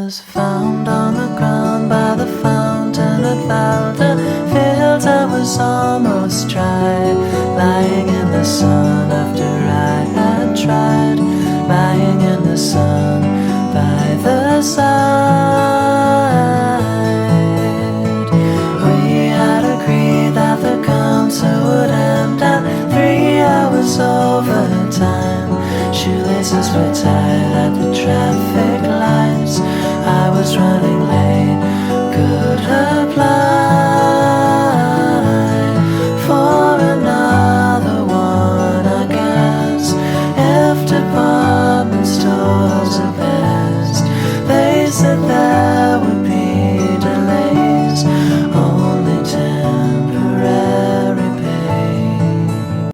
was found on the ground by the fountain at Valda Fields. I was almost dry, lying in the sun after I had tried, lying in the sun by the side. We had agreed that the concert would end at 3 hours overtime. Shoelaces were tied at the traffic lights. I was running